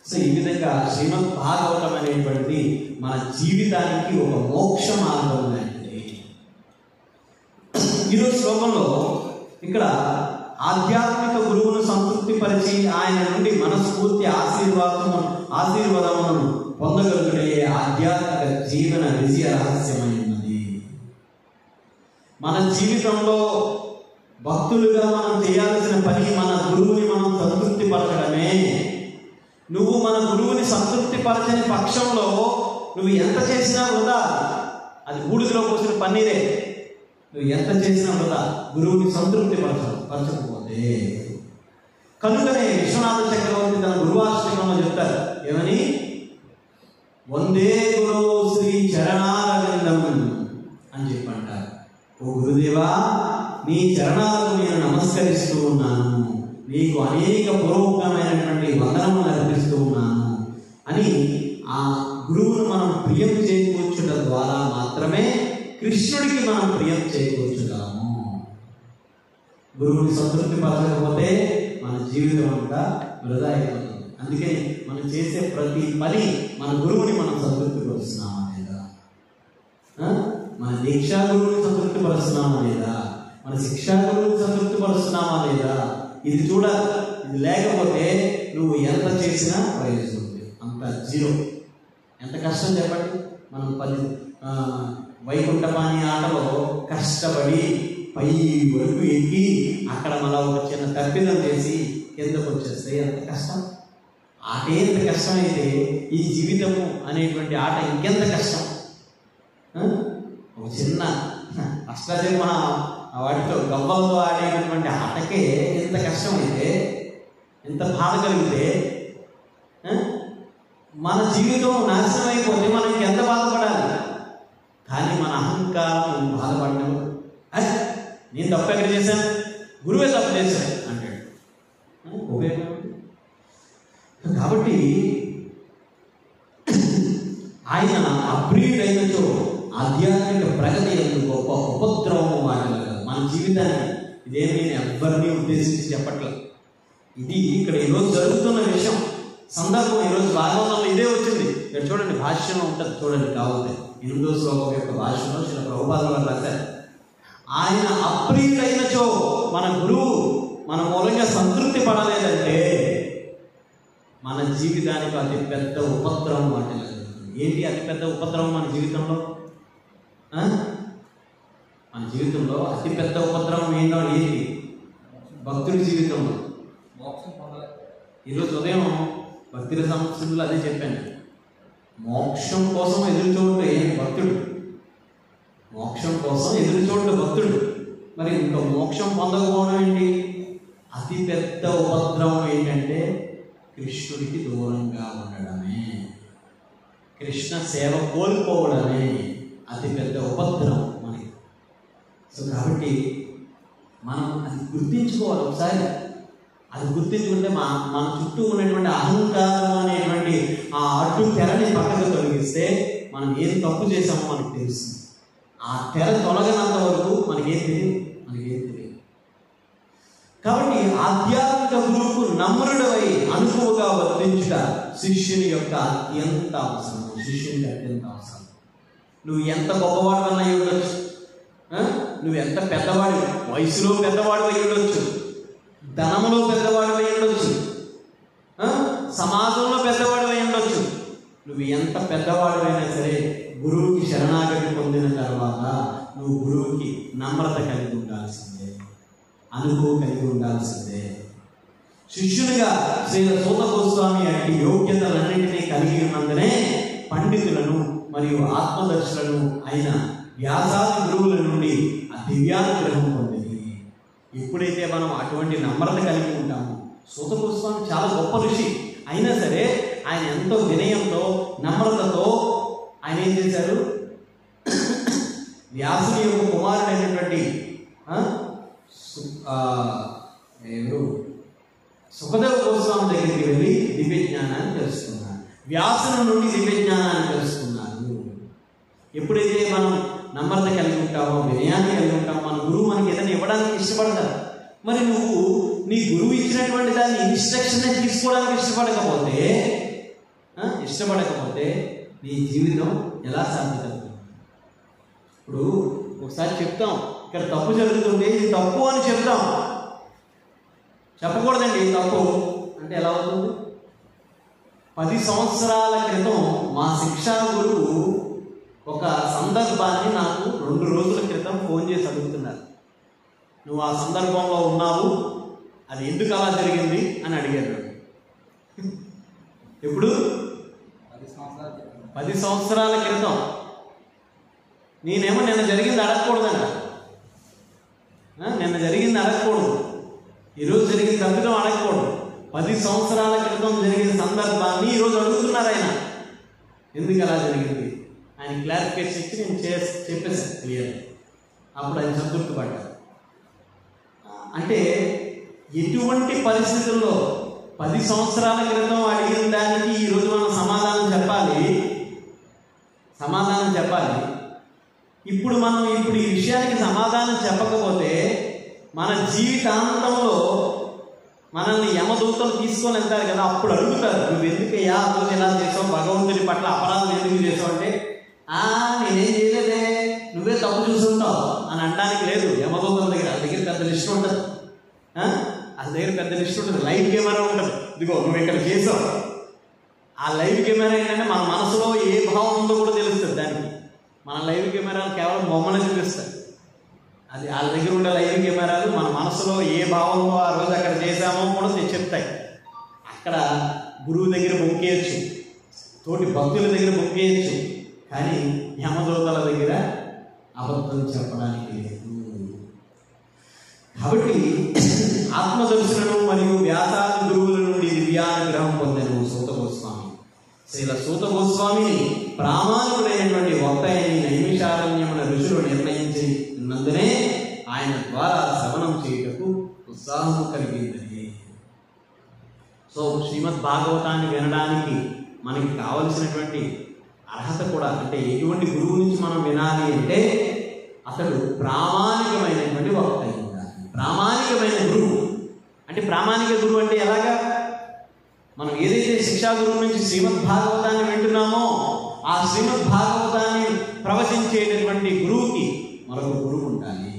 సో ఈ విధంగా శ్రీమద్ భాగవతం అనేటువంటిది మన జీవితానికి ఒక మోక్ష మార్గం లాంటిది. ఈరోజు శ్లోకంలో ఇక్కడ ఆధ్యాత్మిక గురువును సంతృప్తిపరిచి ఆయన నుండి మనస్ఫూర్తి ఆశీర్వాదమును పొందగలుగునే ఆధ్యాత్మిక జీవన విజయ రహస్యమై ఉన్నది. మన జీవితంలో భక్తులుగా మనం చేయాల్సిన పని మన గురువుని మనం సంతృప్తిపరచడమే. నువ్వు మన గురువుని సంతృప్తిపరచని పక్షంలో నువ్వు ఎంత చేసినా వృధా. అది బూడిదలో పోసిన పన్నీరే. నువ్వు ఎంత చేసినా వృధా, గురువుని సంతృప్తిపరచకపోతే. కనుకనే విశ్వనాథ చక్రవర్తి తన గురువాష్టకంలో చెప్తారు ఏమని, వందే గురు శ్రీ చరణారవిందం అని చెప్పంటారు. ఓ గురుదేవా, నీ చరణాలకు నేను నమస్కరిస్తూ ఉన్నాను, నీకు అనేక పూర్వకమైనటువంటి వందనములు అర్పిస్తూ ఉన్నాను అని ఆ గురువును మనం ప్రియం చేకూర్చుట ద్వారా మాత్రమే కృష్ణుడికి మనం ప్రియం చేకూర్చుతాము. గురువుని సంతృప్తి పరచకపోతే మన జీవితం అంతా వృధా అయిపోతుంది. అందుకే మనం చేసే ప్రతి పని మన గురువుని మనం సంతృప్తి పరుస్తున్నామా లేదా, మన దీక్షా గురువుని సంతృప్తి పరుస్తున్నామా లేదా, మన శిక్షా గురువుని సంతృప్తి పరుస్తున్నామా లేదా, ఇది చూడాలి. ఇది లేకపోతే నువ్వు ఎంత చేసినా ప్రయోజనం ఉంది, అంత జీరో. ఎంత కష్టం చెప్పండి. మనం 10 వైకుంఠపాణి ఆటలో కష్టపడి పై వరకు ఎక్కి అక్కడ మళ్ళీ ఒక చిన్న తప్పిదం చేసి కిందకు వచ్చేస్తే ఎంత కష్టం. ఆట ఎంత కష్టమైతే ఈ జీవితము అనేటువంటి ఆట ఇంకెంత కష్టం. ఒక చిన్న అష్టాచమ్మ వాటితో గవ్వలతో ఆడేటటువంటి ఆటకే ఎంత కష్టమైతే, ఎంత బాధ కలిగితే, మన జీవితం నాశనం అయిపోతే మనం ఎంత బాధపడాలి. కానీ మన అహంకారం బాధపడడం, నేను తప్పు ఎక్కడ చేశాను, గురువే తప్పు చేశాను అంటాడు. ఉపయోగం. కాబట్టి ఆయన అప్రియుడైనచో ఆధ్యాత్మిక ప్రగతి ఎందుకు గొప్ప ఉపద్రవము వాడలేదు మన జీవితాన్ని. ఇదేమి నేను ఎవరిని ఉద్దేశించి చెప్పట్లేదు. ఇది ఇక్కడ ఈరోజు జరుగుతున్న విషయం, సందర్భం. ఈరోజు భాగవతంలో ఇదే వచ్చింది. ఇక్కడ చూడండి, భాష్యంలో ఉంటుంది చూడండి. కావాలి 8వ శ్లోకం యొక్క భాష్యంలో చిన్న ప్రభుపాదుల వారు రాశారు. ఆయన అప్రియుడైనచో, మన గురువు మన మూలంగా సంతృప్తి పడలేదంటే మన జీవితానికి అతి పెద్ద ఉపద్రవం వాటిల్లేదు. ఏంటి అతి పెద్ద ఉపద్రవం మన జీవితంలో? మన జీవితంలో అతి పెద్ద ఉపద్రవం ఏంటి? భక్తుడి జీవితంలో మోక్షం పొందలేదు. ఈరోజు ఉదయం భక్తుల సమస్యలు అదే చెప్పాను. మోక్షం కోసం ఎదురు చూడండి భక్తుడు, మోక్షం కోసం ఎదురు చూడండి భక్తుడు. మరి ఇంకా మోక్షం పొందకపోవడం ఏంటి? అతి పెద్ద ఉపద్రవం ఏంటంటే కృష్ణుడికి దూరంగా ఉండడమే, కృష్ణ సేవ కోల్పోవడమే అతి పెద్ద ఉపద్రవం మనకి. సో కాబట్టి మనం అది గుర్తించుకోవాలి. ఒకసారి అది గుర్తించుకుంటే మన చుట్టూ ఉన్నటువంటి అహంకారం అనేటువంటి ఆ అడ్డు తెరని పక్కకు తొలగిస్తే మనం ఏం తప్పు చేసామో మనకు తెలుస్తుంది. ఆ తెర తొలగనంత వరకు మనకేం తెలియదు. కాబట్టి ఆధ్యాత్మిక గురువుకు నమ్రుడవై అనుకువగా వర్తించుట శిష్యుని యొక్క అత్యంత అవసరం. శిష్యునికి అత్యంత అవసరం. నువ్వు ఎంత గొప్పవాడు అయి ఉండొచ్చు, నువ్వు ఎంత పెద్దవాడు, వయసులో పెద్దవాడు అయి ఉండొచ్చు, ధనంలో పెద్దవాడు అయి ఉండొచ్చు, సమాజంలో పెద్దవాడు అయి ఉండొచ్చు. నువ్వు ఎంత పెద్దవాడు అయినా సరే గురువుకి శరణాగతి పొందిన తర్వాత నువ్వు గురువుకి నమ్రత కలిగి ఉండాల్సిందే, అనుభవం కలిగి ఉండాల్సిందే. శిష్యునిగా శ్రీ సూత గోస్వామి అంటే యోగ్యతలన్నింటినీ కలిగి ఉన్నందునే పండితులను మరియు ఆత్మదర్శులను అయిన వ్యాసాది గురువుల నుండి ఆ దివ్యానుగ్రహం పొందింది. ఎప్పుడైతే మనం అటువంటి నమ్రత కలిగి ఉంటామో, సూత గోస్వామి చాలా గొప్ప ఋషి అయినా సరే ఆయన ఎంతో వినయంతో నమ్రతతో ఆయన ఏం చేశారు? వ్యాసుని యొక్క కుమారుడైనటువంటి సుఖదేవ గోస్వామి దగ్గరికి వెళ్ళి దివ్య జ్ఞానాన్ని తెలుసుకున్నారు. వ్యాసుని నుండి దివ్య జ్ఞానాన్ని తెలుసుకున్నారు. ఎప్పుడైతే మనం నమ్రత కలిగి ఉంటామో, వినయాన్ని కలిగి ఉంటామో, మన గురువు మనకి ఏదైనా ఇవ్వడానికి ఇష్టపడతారు. మరి నువ్వు నీ గురువు ఇచ్చినటువంటి దాన్ని ఇన్స్ట్రక్షన్ తీసుకోవడానికి ఇష్టపడకపోతే నీ జీవితం ఎలా సాధించగలుగుతుంది? ఇప్పుడు ఒకసారి చెప్తాం, ఇక్కడ తప్పు జరుగుతుంది, ఇది తప్పు అని చెప్తాం. చెప్పకూడదండి తప్పు అంటే ఎలా అవుతుంది? 10 సంవత్సరాల క్రితం మా శిక్షా గురువు ఒక సందర్భాన్ని నాకు 2 రోజుల క్రితం ఫోన్ చేసి అడుగుతున్నారు. నువ్వు ఆ సందర్భంలో ఉన్నావు, అది ఎందుకు అలా జరిగింది అని అడిగారు. ఎప్పుడు? 10 సంవత్సరాల క్రితం. నేనేమో నిన్న జరిగింది అడగకూడదంట, నిన్న జరిగింది అడగకూడదు, ఈరోజు జరిగిన తప్పిదం అడగకూడదు. 10 సంవత్సరాల క్రితం జరిగిన సందర్భాన్ని ఈరోజు అడుగుతున్నారు ఆయన. ఎందుకు అలా జరిగింది ఆయన క్లారిఫికేషన్ ఇచ్చి నేను చెప్పేసాను క్లియర్. అప్పుడు ఆయన సంతృప్తి పడ్డారు. అంటే ఎటువంటి పరిస్థితుల్లో 10 సంవత్సరాల క్రితం అడిగిన దానికి ఈరోజు మనం సమాధానం చెప్పాలి. ఇప్పుడు ఈ విషయానికి సమాధానం చెప్పకపోతే మన జీవితాంతంలో మనల్ని యమదూతలు తీసుకొని వెళ్తారు కదా, అప్పుడు అడుగుతారు, నువ్వు ఎందుకయ్యా రోజు ఇలా చేసావు, భగవంతుడి పట్ల అపరాధం ఎందుకు చేసావు అంటే, నేనేం చేయలేదే, నువ్వే తప్పు చూసుంటావు అని అనడానికి లేదు. యమదూతల దగ్గర పెద్ద లిస్ట్ ఉంటుంది, పెద్ద లిస్ట్ ఉంటుంది, లైవ్ కెమెరా ఉంటుంది. ఇదిగో నువ్వు ఇక్కడ చేసావు. ఆ లైవ్ కెమెరా ఏంటంటే మన మనసులో ఏ భావం ఉందో కూడా తెలుస్తుంది దానికి. మన లైవ్ కెమెరాలు కేవలం బొమ్మలు చూపిస్తాయి. అది వాళ్ళ దగ్గర ఉండే లైవ్ కెమెరాలు మన మనసులో ఏ భావంలో ఆ రోజు అక్కడ చేసామో కూడా చెప్తాయి. అక్కడ గురువు దగ్గర బొక్కేయచ్చు, తోటి భక్తుల దగ్గర బొక్కేయచ్చు, కానీ యమదూతల దగ్గర అబద్ధం చెప్పడానికి లేదు. కాబట్టి ఆత్మదర్శనం మరియు వ్యాసాది గురువుల నుండి దివ్యానుగ్రహం పొందను సూత గోస్వామి. శ్రీల సూత గోస్వామిని ప్రామాణికుడైనటువంటి వక్త అని నైమిషారణ్యమున ఋషులు నిర్ణయించినందునే ఆయన ద్వారా శ్రవణం చేయుటకు ఉత్సాహం కలిగిందని. సో శ్రీమద్ భాగవతాన్ని వినడానికి మనకి కావలసినటువంటి అర్హత కూడా, అంటే ఎటువంటి గురువు నుంచి మనం వినాలి అంటే అతడు ప్రామాణికమైనటువంటి వక్త అయి ఉండాలి. ప్రామాణికమైన గురువు అంటే, ప్రామాణిక గురువు అంటే ఎలాగా? మనం ఏదైతే శిక్షా గురువు నుంచి శ్రీమద్ భాగవతాన్ని వింటున్నామో ఆ శ్రీమద్ భాగవతాన్ని ప్రవచించేటటువంటి గురువుకి మరొక గురువు ఉండాలి.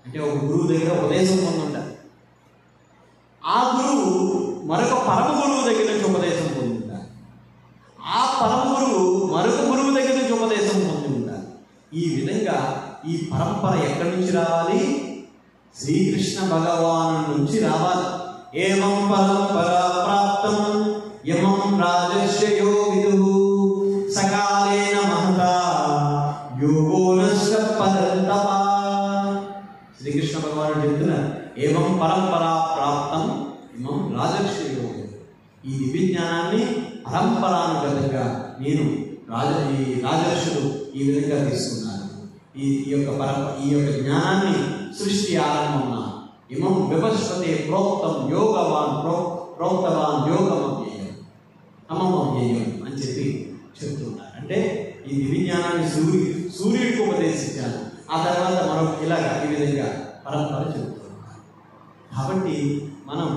అంటే ఒక గురువు దగ్గర ఉపదేశం పొంది ఉండాలి. ఆ గురువు మరొక పరమ గురువు దగ్గర నుంచి ఉపదేశం పొంది ఉండాలి. ఆ పరమ గురువు మరొక గురువు దగ్గర నుంచి ఉపదేశం పొంది ఉండాలి. ఈ విధంగా ఈ పరంపర ఎక్కడి నుంచి రావాలి? శ్రీకృష్ణ భగవాను నుంచి రావాలి. ఏవం పరంపరా ప్రాప్తం యమం రాజర్షయో విదుః సకాలేన మహతా యోగో నష్టపదంతప. శ్రీకృష్ణ భగవానుడు చెప్తున్నారు, ఏవం పరంపరా ప్రాప్తం ఇమం రాజర్షయో విదుః. ఈ దివ్య జ్ఞానాన్ని పరంపరానుగతంగా నేను రాజర్షులు ఈ విధంగా తీసుకున్నాను. ఈ యొక్క జ్ఞానాన్ని సృష్టి ఆరంభమున ఇమం వివస్వతే ప్రోక్తం ప్రోక్తవాన్ యోగమవ్యయం అమమవ్యయం అని చెప్పి చెప్తున్నారు. అంటే ఈ దివ్య జ్ఞానాన్ని సూర్యుడికి ఉపదేశించాను, ఆ తర్వాత మరొక ఇలాగా ఈ విధంగా పరంపర చెబుతున్నారు. కాబట్టి మనం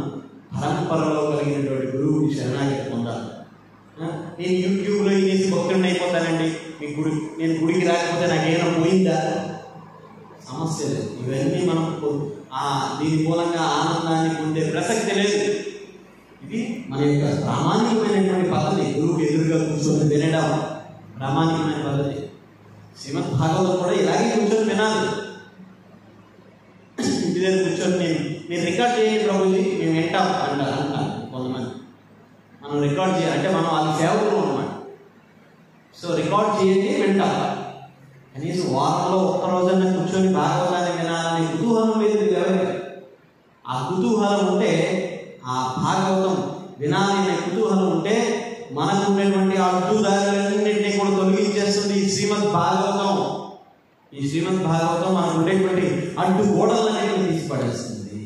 పరంపరలో కలిగినటువంటి గురువుని శరణాగతి పొందాలి. నేను యూట్యూబ్లో ఇనేసి భక్తుడిని అయిపోతానండి, నేను గుడికి రాకపోతే నాకేమైనా పోయిందా? సమస్య లేదు. ఇవన్నీ మనం దీని మూలంగా ఆనందాన్ని పొందే ప్రసక్తి లేదు. ఇది మన యొక్క ప్రామాణికమైనటువంటి పద్ధతి. గురువుకి ఎదురుగా కూర్చొని వినడం ప్రామాణికమైన పద్ధతి. శ్రీమద్ భాగవతం కూడా ఇలాగే కూర్చొని వినాలి. ఇంటి దగ్గర కూర్చొని నేను రికార్డ్ చేయండి ప్రభుజీ, మేము వింటాం అంటారు కొంతమంది. మనం రికార్డ్ చేయాలి అంటే మనం వాళ్ళ సేవకులు అన్నమాట. సో రికార్డ్ చేయండి, వింటాం. కనీసం వారంలో ఒక్కరోజన్నా కూర్చొని భాగవతాన్ని వినాలనే కుతూహలం లేదు ఎవరికి. ఆ కుతూహలం ఉంటే, ఆ భాగవతం వినాలి అనే కుతూహలం ఉంటే మనకు ఉండేటువంటి అడ్డుదారులన్నింటినీ కూడా తొలగించేస్తుంది ఈ శ్రీమద్ భాగవతం. ఈ శ్రీమద్ భాగవతం మనకు ఉండేటువంటి అడ్డు గోడలన్నింటినీ తీసిపడేస్తుంది.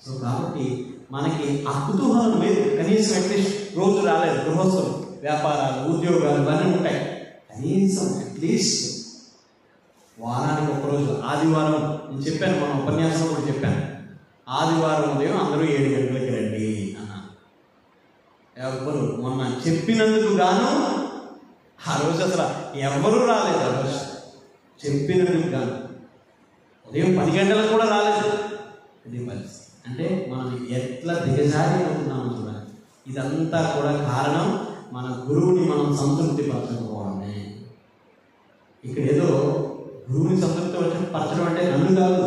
సో కాబట్టి మనకి ఆ కుతూహలం లేదు. కనీసం అట్లీస్ట్ రోజు రాలేదు, గృహస్థులు, వ్యాపారాలు, ఉద్యోగాలు ఇవన్నీ ఉంటాయి. కనీసం అట్లీస్ట్ వారానికి ఒకరోజు ఆదివారం, నేను చెప్పాను మన ఉపన్యాసం కూడా చెప్పాను, ఆదివారం ఉదయం అందరూ 7 గంటలకి రండి అన్నాను. ఎవరు మొన్న చెప్పినందుకు గాను ఆ రోజు అసలు ఎవరూ రాలేదు. ఆ రోజు చెప్పినందుకు గాను ఉదయం 10 గంటలకు కూడా రాలేదు. ఇది పరిస్థితి. అంటే మనం ఎట్లా దిగజారి అవుతున్నామో చూడాలి. ఇదంతా కూడా కారణం మన గురువుని మనం సంతృప్తి పరచకపోవడమే. ఇక్కడ ఏదో గురువుని సంతృప్తి పరచడం అంటే నన్ను కాదు,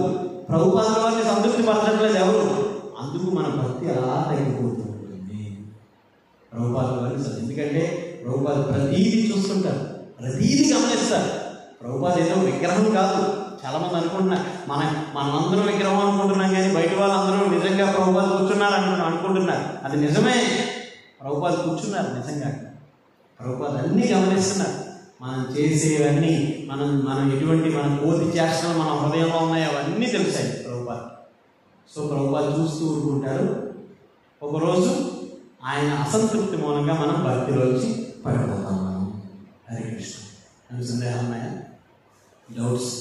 ప్రభుపాదుల వారిని సంతృప్తి పరచట్లేదు ఎవరు. అందుకు మన భక్తి అలా తగ్గిపోతూ ఉంటుంది ప్రభుపాదుల వారిని. ఎందుకంటే ప్రభుపాద ప్రతీది చూస్తుంటారు, ప్రతీది గమనిస్తారు. ప్రభుపాద ఏదో విగ్రహం కాదు. చాలా మంది అనుకుంటున్నారు మనమందరం విగ్రహం అనుకుంటున్నాం, కానీ బయట వాళ్ళందరూ నిజంగా ప్రభుపాద కూర్చున్నారు అనుకుంటున్నారు. అది నిజమే, ప్రభుపాద కూర్చున్నారు నిజంగా. ప్రభుపాద అన్నీ గమనిస్తున్నారు. మనం చేసేవన్నీ, మనం ఎటువంటి మన కోతి చేష్టలు మన హృదయంలో ఉన్నాయి అవన్నీ తెలుసాయి ప్రభుపాద. సో ప్రభుపాద చూస్తూ ఊరుకుంటారు. ఒకరోజు ఆయన అసంతృప్తి మూలంగా మనం భక్తిలోంచి పడిపోతాం. మనం హరే కృష్ణ. సందేహాలు ఉన్నాయా? డౌట్స్?